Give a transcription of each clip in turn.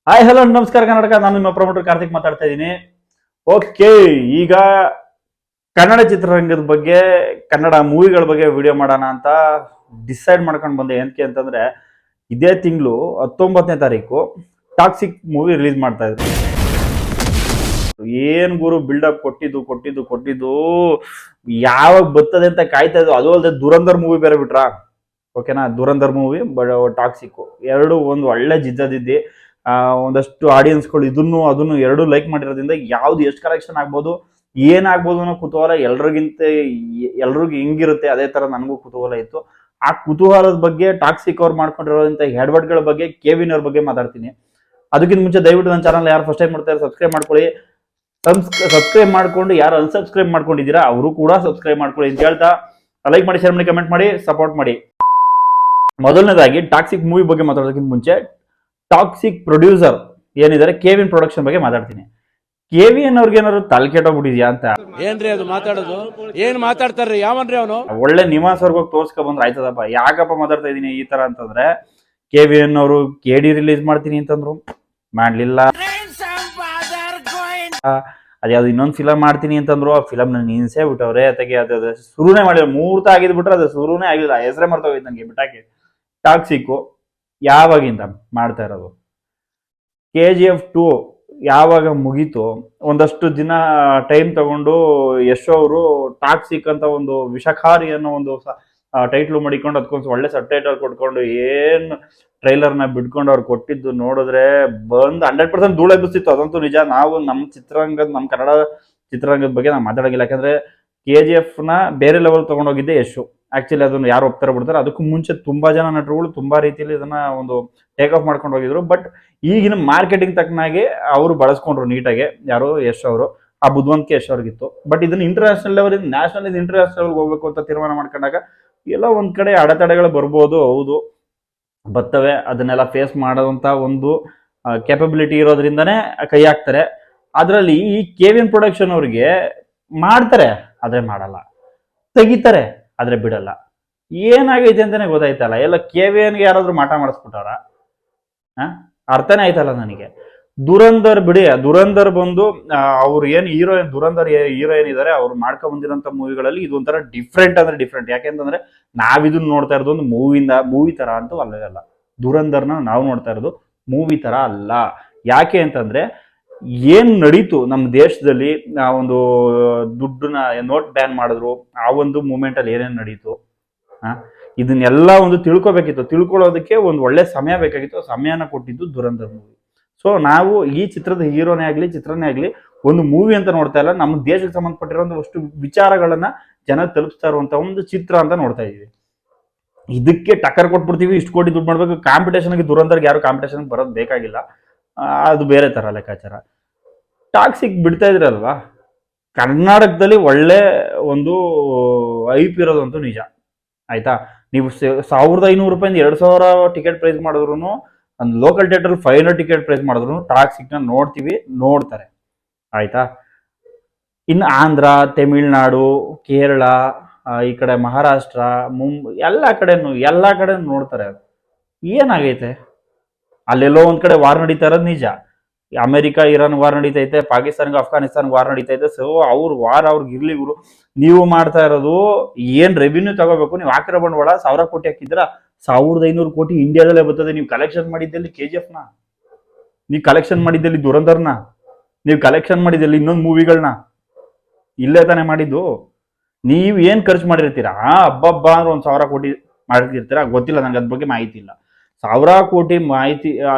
Hi hello ನಮಸ್ಕಾರ ಕರ್ನಾಟಕ. ನಾನು ನಿಮ್ಮ ಪ್ರಮೋಟರ್ ಕಾರ್ತಿಕ್ ಮಾತಾಡ್ತಾ ಇದ್ದೀನಿ. ಓಕೆ, ಈಗ ಕನ್ನಡ ಚಿತ್ರರಂಗದ ಬಗ್ಗೆ, ಕನ್ನಡ ಮೂವಿಗಳ ಬಗ್ಗೆ ವಿಡಿಯೋ ಮಾಡೋಣ ಅಂತ ಡಿಸೈಡ್ ಮಾಡ್ಕೊಂಡು ಬಂದೆ. ಏನಕ್ಕೆ ಅಂತಂದ್ರೆ, ಇದೇ ತಿಂಗಳು 19ನೇ ತಾರೀಕು ಟಾಕ್ಸಿಕ್ ಮೂವಿ ರಿಲೀಸ್ ಮಾಡ್ತಾ ಇದ್ರು. ಏನ್ ಗುರು ಬಿಲ್ಡಪ್ ಕೊಟ್ಟಿದ್ದು ಯಾವಾಗ ಬರ್ತದೆ ಅಂತ ಕಾಯ್ತಾ ಇದ್ರು. ಅದು ಅಲ್ಲದೆ ದುರಂಧರ್ ಮೂವಿ ಬೇರೆ ಬಿಟ್ರಾ. ಓಕೆನಾ, ದುರಂಧರ್ ಮೂವಿ ಟಾಕ್ಸಿಕ್ ಎರಡು ಒಂದು ಒಳ್ಳೆ ಜಿದ್ದದಿದ್ದಿ. ಒಂದಷ್ಟು ಆಡಿಯನ್ಸ್ಗಳು ಇದನ್ನು ಅದನ್ನು ಎರಡು ಲೈಕ್ ಮಾಡಿರೋದ್ರಿಂದ ಯಾವ್ದು ಎಷ್ಟು ಕಲೆಕ್ಷನ್ ಆಗ್ಬೋದು, ಏನಾಗ್ಬೋದು ಅನ್ನೋ ಕುತೂಹಲ ಎಲ್ರಿಗೂ ಹೆಂಗಿರುತ್ತೆ ಅದೇ ತರ ನನಗೂ ಕುತೂಹಲ ಇತ್ತು. ಆ ಕುತೂಹಲದ ಬಗ್ಗೆ ಟಾಕ್ಸಿಕ್ ಅವ್ರು ಮಾಡ್ಕೊಂಡಿರೋದಂತ ಹೆಡ್ವರ್ಡ್ಗಳ ಬಗ್ಗೆ, ಕೆವಿನ್ ಅವ್ರ ಬಗ್ಗೆ ಮಾತಾಡ್ತೀನಿ. ಅದಕ್ಕಿಂತ ಮುಂಚೆ ದಯವಿಟ್ಟು ನನ್ನ ಚಾನಲ್ ಯಾರು ಫಸ್ಟ್ ಟೈಮ್ ಮಾಡ್ತಾರೆ ಸಬ್ಸ್ಕ್ರೈಬ್ ಮಾಡ್ಕೊಳ್ಳಿ. ಸಬ್ಸ್ಕ್ರೈಬ್ ಮಾಡ್ಕೊಂಡು ಯಾರು ಅನ್ಸಬ್ಸ್ಕ್ರೈಬ್ ಮಾಡ್ಕೊಂಡಿದ್ದೀರಾ ಅವರು ಕೂಡ ಸಬ್ಸ್ಕ್ರೈಬ್ ಮಾಡ್ಕೊಳ್ಳಿ ಅಂತ ಹೇಳ್ತಾ, ಲೈಕ್ ಮಾಡಿ, ಶೇರ್ ಮಾಡಿ, ಕಮೆಂಟ್ ಮಾಡಿ, ಸಪೋರ್ಟ್ ಮಾಡಿ. ಮೊದಲನೇದಾಗಿ ಟಾಕ್ಸಿಕ್ ಮೂವಿ ಬಗ್ಗೆ ಮಾತಾಡೋದಕ್ಕಿಂತ ಮುಂಚೆ ಟಾಕ್ಸಿಕ್ ಪ್ರೊಡ್ಯೂಸರ್ ಏನಿದ್ದಾರೆ ಕೆವಿನ್ ಪ್ರೊಡಕ್ಷನ್ ಬಗ್ಗೆ ಮಾತಾಡ್ತೀನಿ. ಕೆವಿನ್ ಅವ್ರಿಗೆ ಏನಾದ್ರು ತಲೆ ಕೆಟ್ಟೋಗ್ಬಿಟ್ಟಿದ್ಯಾ ಅಂತ. ಏನ್ರಿ ಅದು ಮಾತಾಡೋದು? ಏನ್ ಮಾತಾಡ್ತಾರ್ರಿ? ಯಾವನ್ರಿ ಅವನು? ಒಳ್ಳೆ ನಿವಾಸರ್ಗ ಹೋಗಿ ತೋರ್ಸ್ಕೊ ಬಂದ್ರೆ ಆಯ್ತದಪ್ಪ. ಯಾಕಪ್ಪ ಮಾತಾಡ್ತಾ ಇದೀನಿ ಈ ತರ ಅಂತಂದ್ರೆ, ಕೆವಿನ್ ಅವರು ಕೆಡಿ ರಿಲೀಸ್ ಮಾಡ್ತೀನಿ ಅಂತಂದ್ರು, ಮಾಡ್ಲಿಲ್ಲ. ಅದ್ಯಾವ್ದು ಇನ್ನೊಂದು ಫಿಲಮ್ ಮಾಡ್ತೀನಿ ಅಂತಂದ್ರು, ಆ ಫಿಲಮ್ ನನ್ನ ನಿನ್ಸೇ ಬಿಟ್ಟವ್ರೆ. ಅದು ಶುರುನೇ ಮಾಡಿಲ್ಲ, ಮುಹೂರ್ತ ಆಗಿದ್ ಬಿಟ್ರೆ ಅದು ಶುರುನೇ ಆಗಿಲ್ಲ. ಹೆಸರೇ ಮರ್ತೋಗಿತ್ತು ನಂಗೆ ಬಿಟ್ಟಾಕಿ. ಟಾಕ್ಸಿಕ್ ಯಾವಾಗಿಂದ ಮಾಡ್ತಾ ಇರೋದು, KGF 2 ಯಾವಾಗ ಮುಗೀತು, ಒಂದಷ್ಟು ದಿನ ಟೈಮ್ ತಗೊಂಡು ಯಶ್ ಅವರು ಟಾಕ್ಸಿಕ್ ಅಂತ ಒಂದು ವಿಷಕಾರಿ ಅನ್ನೋ ಒಂದು ಟೈಟ್ಲ್ ಮಾಡಿಕೊಂಡು ಅದಕ್ಕೊಂದು ಒಳ್ಳೆ ಸಬ್ ಟೈಟಲ್ ಕೊಟ್ಕೊಂಡು ಏನ್ ಟ್ರೈಲರ್ನ ಬಿಟ್ಕೊಂಡು ಅವ್ರು ಕೊಟ್ಟಿದ್ದು ನೋಡಿದ್ರೆ ಬಂದು 100% ಧೂಳ ಎಬ್ಬಿಸ್ತಿತ್ತು. ಅದಂತೂ ನಿಜ. ನಾವು ನಮ್ಮ ಕನ್ನಡ ಚಿತ್ರರಂಗದ ಬಗ್ಗೆ ನಾವು ಮಾತಾಡೋಂಗಿಲ್ಲ. ಯಾಕಂದ್ರೆ KGF ನ ಬೇರೆ ಲೆವೆಲ್ ತಗೊಂಡೋಗಿದ್ದೆ ಯಶು. ಆಕ್ಚುಲಿ ಅದನ್ನು ಯಾರು ಒಪ್ತಾರೆ ಬಿಡ್ತಾರೆ. ಅದಕ್ಕೂ ಮುಂಚೆ ತುಂಬಾ ಜನ ನಟರುಗಳು ತುಂಬಾ ರೀತಿಯಲ್ಲಿ ಇದನ್ನ ಒಂದು ಟೇಕ್ ಆಫ್ ಮಾಡ್ಕೊಂಡು ಹೋಗಿದ್ರು. ಬಟ್ ಈಗಿನ ಮಾರ್ಕೆಟಿಂಗ್ ತಕ್ಕನಾಗಿ ಅವರು ಬಳಸ್ಕೊಂಡ್ರು ನೀಟಾಗಿ. ಯಾರು ಯಶ್ ಅವರು, ಆ ಬುದ್ಧಿವಂತಿಕೆ ಯಶ್ ಅವ್ರಿಗಿತ್ತು. ಬಟ್ ಇದನ್ನ ಇಂಟರ್ನ್ಯಾಷನಲ್ ಲೆವೆಲ್, ನ್ಯಾಷನಲ್ ಇಂಟರ್ನ್ಯಾಷನಲ್ ಹೋಗ್ಬೇಕು ಅಂತ ತೀರ್ಮಾನ ಮಾಡ್ಕೊಂಡಾಗ ಎಲ್ಲ ಒಂದ್ ಕಡೆ ಅಡೆತಡೆಗಳು ಬರ್ಬೋದು. ಹೌದು, ಬರ್ತವೆ. ಅದನ್ನೆಲ್ಲ ಫೇಸ್ ಮಾಡೋದಂತ ಒಂದು ಕೆಪಬಿಲಿಟಿ ಇರೋದ್ರಿಂದನೇ ಕೈ ಹಾಕ್ತಾರೆ. ಅದರಲ್ಲಿ ಈ ಕೆವಿನ್ ಪ್ರೊಡಕ್ಷನ್ ಅವ್ರಿಗೆ ಮಾಡ್ತಾರೆ ಆದ್ರೆ ಮಾಡಲ್ಲ, ತೆಗಿತಾರೆ ಆದ್ರೆ ಬಿಡಲ್ಲ. ಏನಾಗೈತೆ ಅಂತಾನೆ ಗೊತ್ತಾಯ್ತಲ್ಲ. ಎಲ್ಲ ಕೆವಿಎನ್ಗೆ ಯಾರಾದ್ರೂ ಮಾಟ ಮಾಡಿಸ್ಬಿಟ್ಟವ್ರ? ಅರ್ಥನೇ ಆಯ್ತಲ್ಲ ನನಗೆ. ದುರಂಧರ್ ಬಿಡಿ, ದುರಂಧರ್ ಬಂದು ಅವ್ರು ಏನ್ ಹೀರೋಯಿನ್, ದುರಂಧರ್ ಹೀರೋಯಿನ್ ಇದಾರೆ ಅವ್ರು ಮಾಡ್ಕೊಂಡ್ ಬಂದಿರೋಂಥ ಮೂವಿಗಳಲ್ಲಿ ಇದು ಒಂಥರ ಡಿಫ್ರೆಂಟ್ ಅಂದ್ರೆ ಡಿಫ್ರೆಂಟ್. ಯಾಕೆಂತಂದ್ರೆ ನಾವಿದನ್ನ ನೋಡ್ತಾ ಇರೋದು ಒಂದು ಮೂವಿ ತರ ಅಂತೂ ಅಲ್ಲ. ದುರಂಧರ್ನ ನಾವು ನೋಡ್ತಾ ಇರೋದು ಮೂವಿ ತರ ಅಲ್ಲ. ಯಾಕೆ ಅಂತಂದ್ರೆ, ಏನ್ ನಡೀತು ನಮ್ಮ ದೇಶದಲ್ಲಿ, ಒಂದು ದುಡ್ಡನ್ನ ನೋಟ್ ಬ್ಯಾನ್ ಮಾಡಿದ್ರು, ಆ ಒಂದು ಮೂಮೆಂಟ್ ಅಲ್ಲಿ ಏನೇನ್ ನಡೀತು, ಇದನ್ನೆಲ್ಲ ಒಂದು ತಿಳ್ಕೊಬೇಕಿತ್ತು. ತಿಳ್ಕೊಳ್ಳೋದಕ್ಕೆ ಒಂದು ಒಳ್ಳೆ ಸಮಯ ಬೇಕಾಗಿತ್ತು. ಸಮಯನ ಕೊಟ್ಟಿದ್ದು ದುರಂಧರ್ ಮೂವಿ. ಸೊ ನಾವು ಈ ಚಿತ್ರದ ಹೀರೋನೇ ಆಗ್ಲಿ, ಚಿತ್ರನೇ ಆಗ್ಲಿ, ಒಂದು ಮೂವಿ ಅಂತ ನೋಡ್ತಾ ಇಲ್ಲ, ನಮ್ಮ ದೇಶಕ್ಕೆ ಸಂಬಂಧಪಟ್ಟಿರೋ ಅಷ್ಟು ವಿಚಾರಗಳನ್ನ ಜನ ತಲುಪಿಸ್ತಾ ಇರುವಂತ ಒಂದು ಚಿತ್ರ ಅಂತ ನೋಡ್ತಾ ಇದೀವಿ. ಇದಕ್ಕೆ ಟಕ್ಕರ್ ಕೊಟ್ಬಿಡ್ತೀವಿ, ಇಷ್ಟು ಕೋಟಿ ದುಡ್ಡು ಮಾಡ್ಬೇಕು. ಕಾಂಪಿಟೇಷನ್ಗೆ ದುರಂಧರ್ಗೆ ಯಾರು ಕಾಂಪಿಟೇಷನ್ ಬರೋದು ಬೇಕಾಗಿಲ್ಲ. ಅದು ಬೇರೆ ತರ ಲೆಕ್ಕಾಚಾರ. ಟಾಕ್ಸಿಕ್ ಬಿಡ್ತಾ ಇದ್ರಲ್ವಾ, ಕರ್ನಾಟಕದಲ್ಲಿ ಒಳ್ಳೆ ಒಂದು ಐಪ್ ಇರೋದಂತೂ ನಿಜ. ಆಯ್ತಾ, ನೀವು 1500 ರೂಪಾಯಿಂದ 2000 ಟಿಕೆಟ್ ಪ್ರೈಸ್ ಮಾಡಿದ್ರು, ಒಂದು ಲೋಕಲ್ ಥಿಯೇಟರ್ 500 ಟಿಕೆಟ್ ಪ್ರೈಸ್ ಮಾಡಿದ್ರು ಟಾಕ್ಸಿಕ್ ನ ನೋಡ್ತಾರೆ. ಆಯ್ತಾ, ಇನ್ನು ಆಂಧ್ರ, ತಮಿಳ್ನಾಡು, ಕೇರಳ, ಈ ಕಡೆ ಮಹಾರಾಷ್ಟ್ರ, ಮುಂಬೈ, ಎಲ್ಲಾ ಕಡೆ ನೋಡ್ತಾರೆ. ಏನಾಗೈತೆ? ಅಲ್ಲೆಲ್ಲೋ ಒಂದ್ ಕಡೆ ವಾರ್ ನಡೀತಾ ಇರೋದು ನಿಜ. ಅಮೆರಿಕ ಇರಾನ್ ವಾರ್ ನಡೀತೈತೆ, ಪಾಕಿಸ್ತಾನ್ಗೆ ಅಫ್ಘಾನಿಸ್ತಾನ್ ವಾರ್ ನಡೀತೈತೆ. ಸೊ ಅವ್ರ ವಾರ್ ಅವ್ರಿಗೆ ಇರ್ಲಿ ಗುರು. ನೀವು ಮಾಡ್ತಾ ಇರೋದು ಏನ್ ರೆವಿನ್ಯೂ ತಗೋಬೇಕು, ನೀವು ಹಾಕಿರೋ ಬಂಡವಾಳ 1000 ಕೋಟಿ ಹಾಕಿದ್ರ 1500 ಕೋಟಿ ಇಂಡಿಯಾದಲ್ಲೇ ಬರ್ತದೆ. ನೀವು ಕಲೆಕ್ಷನ್ ಮಾಡಿದ್ದಲ್ಲಿ KGF ನ, ನೀವು ಕಲೆಕ್ಷನ್ ಮಾಡಿದ್ದಲ್ಲಿ ದುರಂಧರ್ನ, ನೀವು ಕಲೆಕ್ಷನ್ ಮಾಡಿದ್ದಲ್ಲಿ ಇನ್ನೊಂದು ಮೂವಿಗಳನ್ನ ಇಲ್ಲೇ ತಾನೇ ಮಾಡಿದ್ದು. ನೀವು ಏನ್ ಖರ್ಚು ಮಾಡಿರ್ತೀರಾ? ಹಬ್ಬ ಅಂದ್ರೆ 1000 ಕೋಟಿ ಮಾಡಿರ್ತೀರಾ, ಗೊತ್ತಿಲ್ಲ ನಂಗೆ ಅದ್ರ ಬಗ್ಗೆ ಮಾಹಿತಿ ಇಲ್ಲ. 1000 ಕೋಟಿ ಮಾಹಿತಿ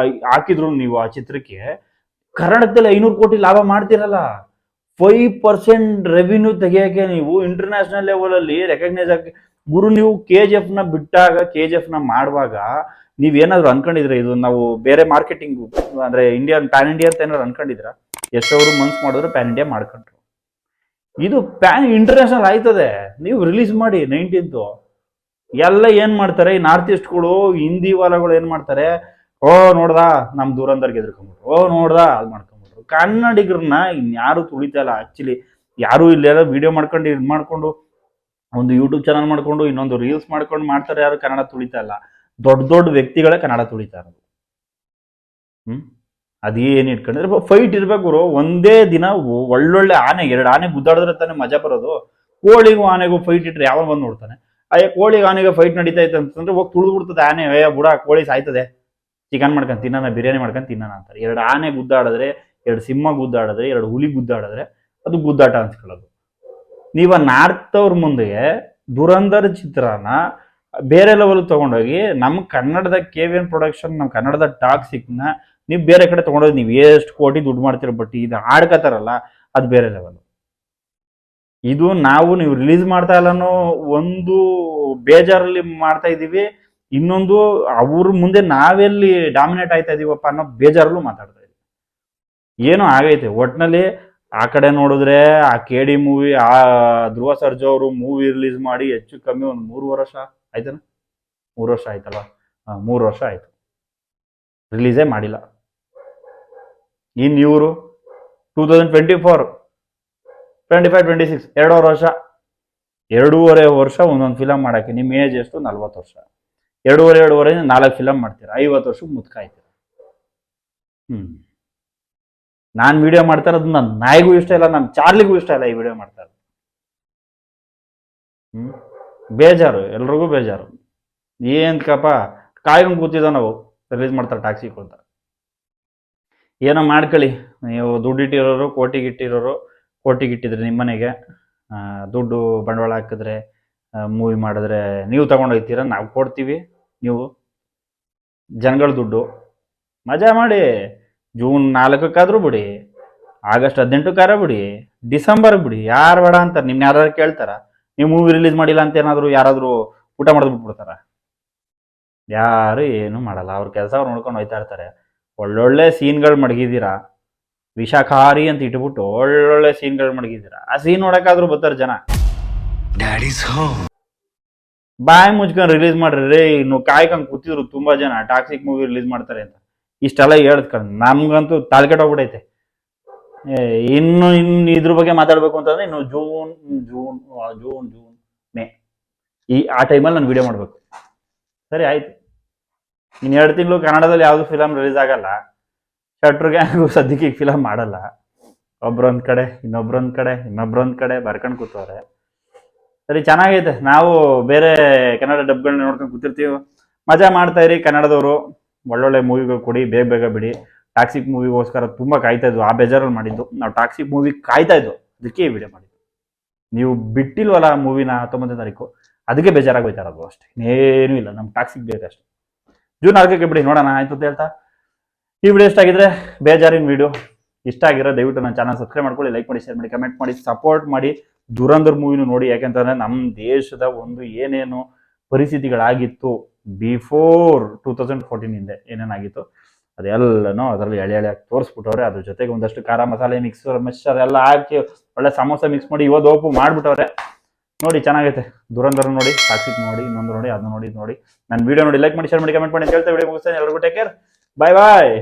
ಹಾಕಿದ್ರು ನೀವು ಆ ಚಿತ್ರಕ್ಕೆ, ಕನ್ನಡದಲ್ಲಿ 500 ಕೋಟಿ ಲಾಭ ಮಾಡ್ತಿರಲ್ಲ. 5% ರೆವಿನ್ಯೂ ತೆಗಿಯಕ್ಕೆ ನೀವು ಇಂಟರ್ನ್ಯಾಷನಲ್ ಲೆವೆಲ್ ಅಲ್ಲಿ ರೆಕಗ್ನೈಸ್ ಆಗಿ ಗುರು. ನೀವು KGF ನ ಬಿಟ್ಟಾಗ, KGF ನ ಮಾಡುವಾಗ ನೀವೇನಾದ್ರು ಅನ್ಕೊಂಡಿದ್ರೆ ಇದು ನಾವು ಬೇರೆ ಮಾರ್ಕೆಟಿಂಗ್ ಅಂದ್ರೆ ಪ್ಯಾನ್ ಇಂಡಿಯಾ ಅಂತ ಏನಾದ್ರು ಅನ್ಕೊಂಡಿದ್ರ? ಎಷ್ಟವರು ಮನ್ಸು ಮಾಡಿದ್ರು ಪ್ಯಾನ್ ಇಂಡಿಯಾ ಮಾಡ್ಕೊಂಡ್ರು. ಇದು ಪ್ಯಾನ್ ಇಂಟರ್ನ್ಯಾಷನಲ್ ಆಯ್ತದೆ. ನೀವು ರಿಲೀಸ್ ಮಾಡಿ 19th. ಎಲ್ಲ ಏನ್ ಮಾಡ್ತಾರೆ ಈ ನಾರ್ತ್ ಈಸ್ಟ್ಗಳು, ಹಿಂದಿ ವಾಲಗಳು ಏನ್ ಮಾಡ್ತಾರೆ, ನೋಡ್ದಾ ನಮ್ ದುರಂಧರ್ಗೆ ಎದ್ಕೊಂಡ್ಬಿಟ್ರು, ನೋಡ್ದಾ ಅದ್ ಮಾಡ್ಕೊಂಡ್ಬಿಟ್ರು. ಕನ್ನಡಿಗರನ್ನ ಇನ್ಯಾರು ತುಳಿತಾ ಇಲ್ಲ. ಆಕ್ಚುಲಿ ಯಾರು ಇಲ್ಲೆಲ್ಲ ವಿಡಿಯೋ ಮಾಡ್ಕೊಂಡು ಒಂದು ಯೂಟ್ಯೂಬ್ ಚಾನಲ್ ಮಾಡ್ಕೊಂಡು ಇನ್ನೊಂದು ರೀಲ್ಸ್ ಮಾಡ್ಕೊಂಡು ಮಾಡ್ತಾರೆ. ಯಾರು ಕನ್ನಡ ತುಳಿತಾ ಇಲ್ಲ. ದೊಡ್ಡ ವ್ಯಕ್ತಿಗಳೇ ಕನ್ನಡ ತುಳಿತಾ ಇರೋದು. ಅದೇನು ಇಟ್ಕೊಂಡಿದ್ರೆ ಫೈಟ್ ಇರ್ಬೇಕು ಗುರು. ಒಂದೇ ದಿನ ಒಳ್ಳೊಳ್ಳೆ ಆನೆ 2 ಆನೆ ಗುದ್ದಾಡಿದ್ರೆ ತಾನೇ ಮಜಾ ಬರೋದು. ಕೋಳಿಗೂ ಆನೆಗೂ ಫೈಟ್ ಇಟ್ರೆ ಯಾವ ಬಂದು ನೋಡ್ತಾನೆ? ಅಯ್ಯ ಕೋಳಿಗೆ ಆನೆಗೆ ಫೈಟ್ ನಡೀತಾ ಇತ್ತು ಅಂತಂದ್ರೆ ಹೋಗಿ ತುಳಿದು ಬಿಡ್ತದೆ ಆನೆ. ಬುಡ ಕೋಳಿ ಸಾಯ್ತದೆ, ಚಿಕನ್ ಮಾಡ್ಕೊಂಡು ತಿನ್ನೋಣ, ಬಿರಿಯಾನಿ ಮಾಡ್ಕೊಂಡು ತಿನ್ನೋಣ ಅಂತಾರೆ. 2 ಆನೆ ಗುದ್ದಾಡಿದ್ರೆ, 2 ಸಿಂಹ ಗುದ್ದಾಡಿದ್ರೆ, 2 ಹುಲಿ ಗುದ್ದಾಡಿದ್ರೆ ಅದು ಗುದ್ದಾಟ ಅನ್ಸ್ಕೊಳ್ಳೋದು. ನೀವ ನಾರ್ತ್ ಅವ್ರ ಮುಂದೆ ದುರಂಧರ್ ಚಿತ್ರನ ಬೇರೆ ಲೆವೆಲ್ ತಗೊಂಡೋಗಿ ನಮ್ಮ ಕನ್ನಡದ KVN ಪ್ರೊಡಕ್ಷನ್, ನಮ್ಮ ಕನ್ನಡದ ಟಾಕ್ಸಿಕ್ನ ನೀವು ಬೇರೆ ಕಡೆ ತಗೊಂಡೋಗಿ ನೀವು ಎಷ್ಟು ಕೋಟಿ ದುಡ್ಡು ಮಾಡ್ತಿರೋ, ಬಟ್ ಇದು ಆಡ್ಕತಾರಲ್ಲ ಅದು ಬೇರೆ ಲೆವೆಲ್. ಇದು ನೀವು ರಿಲೀಸ್ ಮಾಡ್ತಾ ಇಲ್ಲನೋ ಒಂದು ಬೇಜಾರಲ್ಲಿ ಮಾಡ್ತಾ ಇದೀವಿ, ಇನ್ನೊಂದು ಅವ್ರ ಮುಂದೆ ನಾವೆಲ್ಲಿ ಡಾಮಿನೇಟ್ ಆಯ್ತಾ ಇದೀವಪ್ಪ ಅನ್ನೋ ಬೇಜಾರಲ್ಲೂ ಮಾತಾಡ್ತಾ ಇದೀವಿ. ಏನೋ ಆಗೈತೆ ಒಟ್ನಲ್ಲಿ. ಆ ಕಡೆ ನೋಡಿದ್ರೆ ಆ KD ಮೂವಿ, ಆ ಧ್ರುವ ಸರ್ಜಾ ಅವರು ಮೂವಿ ರಿಲೀಸ್ ಮಾಡಿ ಹೆಚ್ಚು ಕಮ್ಮಿ ಒಂದು 3 ವರ್ಷ ಆಯ್ತನ, 3 ವರ್ಷ ಆಯ್ತಲ್ವಾ? 3 ವರ್ಷ ಆಯ್ತು, ರಿಲೀಸೇ ಮಾಡಿಲ್ಲ. ಇನ್ ಇವರು 2024, 25, 26 2.5 ವರ್ಷ, 2.5 ವರ್ಷ ಒಂದೊಂದು ಫಿಲಮ್ ಮಾಡಕ್ಕೆ. ನಿಮ್ಮ ಏಜ್ ಎಷ್ಟು? 40 ವರ್ಷ. 2.5 4 ಫಿಲಮ್ ಮಾಡ್ತೀರಾ, 50 ವರ್ಷಕ್ಕೆ ಮುತ್ಕಾಯ್ತೀರ. ನಾನು ವಿಡಿಯೋ ಮಾಡ್ತಾ ಇರೋದು ನನ್ನ ನಾಯಿಗೂ ಇಷ್ಟ ಇಲ್ಲ, ನನ್ನ ಚಾರ್ಲಿಗೂ ಇಷ್ಟ ಇಲ್ಲ ಈ ವಿಡಿಯೋ ಮಾಡ್ತಾ ಇರೋದು. ಬೇಜಾರು, ಎಲ್ರಿಗೂ ಬೇಜಾರು. ಏನ್ಕಪ್ಪ ಕಾಯ್ಕೊಂಡು ಕೂತಿದ್ದೋ ನಾವು ರಿಲೀಸ್ ಮಾಡ್ತಾರೆ ಟಾಕ್ಸಿಕ್ ಅಂತ. ಏನೋ ಮಾಡ್ಕೊಳ್ಳಿ, ನೀವು ದುಡ್ಡಿಟ್ಟಿರೋರು, ಕೋಟಿಗಿಟ್ಟಿದ್ರೆ ನಿಮ್ಮ ಮನೆಗೆ ದುಡ್ಡು ಬಂಡವಾಳ ಹಾಕಿದ್ರೆ, ಮೂವಿ ಮಾಡಿದ್ರೆ ನೀವು ತಗೊಂಡೋಗ್ತೀರ, ನಾವು ಕೊಡ್ತೀವಿ. ನೀವು ಜನಗಳ ದುಡ್ಡು ಮಜಾ ಮಾಡಿ. ಜೂನ್ 4ಕ್ಕಾದ್ರೂ ಬಿಡಿ, ಆಗಸ್ಟ್ 18ಕ್ಕಾರ ಬಿಡಿ, ಡಿಸೆಂಬರ್ ಬಿಡಿ, ಯಾರು ಬೇಡ ಅಂತಾರೆ? ನಿಮ್ನ ಯಾರು ಕೇಳ್ತಾರ? ನೀವು ಮೂವಿ ರಿಲೀಸ್ ಮಾಡಿಲ್ಲ ಅಂತ ಏನಾದರೂ ಯಾರಾದರೂ ಊಟ ಮಾಡೋದು ಬಿಟ್ಬಿಡ್ತಾರ? ಯಾರು ಏನು ಮಾಡಲ್ಲ, ಅವ್ರ ಕೆಲಸ ಅವ್ರು ನೋಡ್ಕೊಂಡು ಹೋಯ್ತಾ ಇರ್ತಾರೆ. ಒಳ್ಳೊಳ್ಳೆ ಸೀನ್ಗಳು ಮಡಗಿದ್ದೀರಾ, ವಿಷಾಖಾರಿ ಅಂತ ಇಟ್ಬಿಟ್ಟು ಒಳ್ಳೊಳ್ಳೆ ಸೀನ್ಗಳು ಮಡಗಿದ್ದೀರಾ. ಆ ಸೀನ್ ನೋಡಕ್ಕಾದ್ರೂ ಬರ್ತಾರೆ ಜನ. ಬಾಯಿ ಮುಚ್ಕೊಂಡು ರಿಲೀಸ್ ಮಾಡ್ರಿ ರೇ. ಇನ್ನು ಕಾಯ್ಕೊಂಡು ಕೂತಿದ್ರು ತುಂಬಾ ಜನ, ಟಾಕ್ಸಿಕ್ ಮೂವಿ ರಿಲೀಸ್ ಮಾಡ್ತಾರೆ ಅಂತ. ಇಷ್ಟೆಲ್ಲ ಹೇಳ್ಕೊಂಡು ನಮ್ಗಂತೂ ತಾಳ್ಕೆಟ್ಟೋಗ್ಬಿಟ್ಟೈತೆ. ಇನ್ನು ಇದ್ರ ಬಗ್ಗೆ ಮಾತಾಡ್ಬೇಕು ಅಂತಂದ್ರೆ ಇನ್ನು June June June June May ಆ ಟೈಮಲ್ಲಿ ನಾನು ವಿಡಿಯೋ ಮಾಡ್ಬೇಕು. ಸರಿ ಆಯ್ತು. ಇನ್ನು 2 ತಿಂಗಳು ಕನ್ನಡದಲ್ಲಿ ಯಾವ್ದು ಫಿಲಮ್ ರಿಲೀಸ್ ಆಗಲ್ಲ. ಶಟ್ರುಗೆ ಸದ್ಯಕ್ಕೆ ಈಗ ಫಿಲಮ್ ಮಾಡಲ್ಲ. ಒಬ್ರೊಂದ್ ಕಡೆ, ಇನ್ನೊಬ್ರೊಂದ್ ಕಡೆ ಬರ್ಕೊಂಡು ಕೂತವ್ರೆ. ಸರಿ, ಚೆನ್ನಾಗೈತೆ. ನಾವು ಬೇರೆ ಕನ್ನಡ ಡಬ್ಗಳನ್ನ ನೋಡ್ಕೊಂಡು ಕೂತಿರ್ತೀವಿ. ಮಜಾ ಮಾಡ್ತಾ ಇರಿ ಕನ್ನಡದವರು. ಒಳ್ಳೊಳ್ಳೆ ಮೂವಿಗಳು ಕೊಡಿ, ಬೇಗ ಬಿಡಿ. ಟಾಕ್ಸಿಕ್ ಮೂವಿಗೋಸ್ಕರ ತುಂಬಾ ಕಾಯ್ತಾ ಇದ್ವು, ಆ ಬೇಜಾರಲ್ಲಿ ಮಾಡಿದ್ದು. ನಾವು ಟಾಕ್ಸಿಕ್ ಮೂವಿ ಕಾಯ್ತಾ ಇದ್ವು, ಅದಕ್ಕೆ ಈ ವಿಡಿಯೋ ಮಾಡಿದ್ದು. ನೀವು ಬಿಟ್ಟಿಲ್ವಲ್ಲ ಮೂವಿನ 19ನೇ ತಾರೀಕು, ಅದಕ್ಕೆ ಬೇಜಾರಾಗೋಯ್ತಾ ಇರೋದು ಅಷ್ಟೇ, ಏನೂ ಇಲ್ಲ. ನಮ್ಗೆ ಟಾಕ್ಸಿಕ್ ಬೇಕಷ್ಟೇ. ಜೂನ್ 4ಕ್ಕೆ ಬಿಡಿ, ನೋಡೋಣ ಆಯ್ತು ಅಂತ ಹೇಳ್ತಾ, ಈ ವಿಡಿಯೋ ಇಷ್ಟ ಆಗಿದ್ರೆ, ಬೇಜಾರಿನ ವಿಡಿಯೋ ಇಷ್ಟ ಆಗಿರೋ ದಯವಿಟ್ಟು ನನ್ನ ಚಾನಲ್ ಸಬ್ಸ್ಕ್ರೈಬ್ ಮಾಡ್ಕೊಳ್ಳಿ, ಲೈಕ್ ಮಾಡಿ, ಶೇರ್ ಮಾಡಿ, ಕಮೆಂಟ್ ಮಾಡಿ, ಸಪೋರ್ಟ್ ಮಾಡಿ. ದುರಂಧರ್ ಮೂವಿನೂ ನೋಡಿ. ಯಾಕೆಂತಂದ್ರೆ ನಮ್ಮ ದೇಶದ ಒಂದು ಏನೇನು ಪರಿಸ್ಥಿತಿಗಳಾಗಿತ್ತು ಬಿಫೋರ್ 2014 ಹಿಂದೆ ಏನೇನಾಗಿತ್ತು ಅದೆಲ್ಲನೂ ಅದರಲ್ಲಿ ಎಳೆ ತೋರಿಸ್ಬಿಟ್ಟವ್ರೆ. ಅದ್ರ ಜೊತೆಗೆ ಒಂದಷ್ಟು ಖಾರ ಮಸಾಲೆ ಮಿಕ್ಸರ್ ಎಲ್ಲ ಹಾಕಿ ಒಳ್ಳೆ ಸಮೋಸ ಮಿಕ್ಸ್ ಮಾಡಿ ಓಪು ಮಾಡ್ಬಿಟ್ಟವ್ರೆ. ನೋಡಿ, ಚೆನ್ನಾಗೈತೆ. ದುರಂಧರ್ ನೋಡಿ, ಟಾಕ್ಸಿಕ್ ನೋಡಿ, ಇನ್ನೊಂದು ನೋಡಿ, ಅದನ್ನ ನೋಡಿ. ನನ್ನ ವಿಡಿಯೋ ನೋಡಿ, ಲೈಕ್ ಮಾಡಿ, ಶೇರ್ ಮಾಡಿ, ಕಮೆಂಟ್ ಮಾಡಿ ಅಂತ ಹೇಳ್ತಾ ವಿಡಿಯೋ ಮುಗಿಸ್ತೇನೆ. ಎಲ್ಲರಿಗೂ ಟೇಕ್ ಕೇರ್, ಬಾಯ್.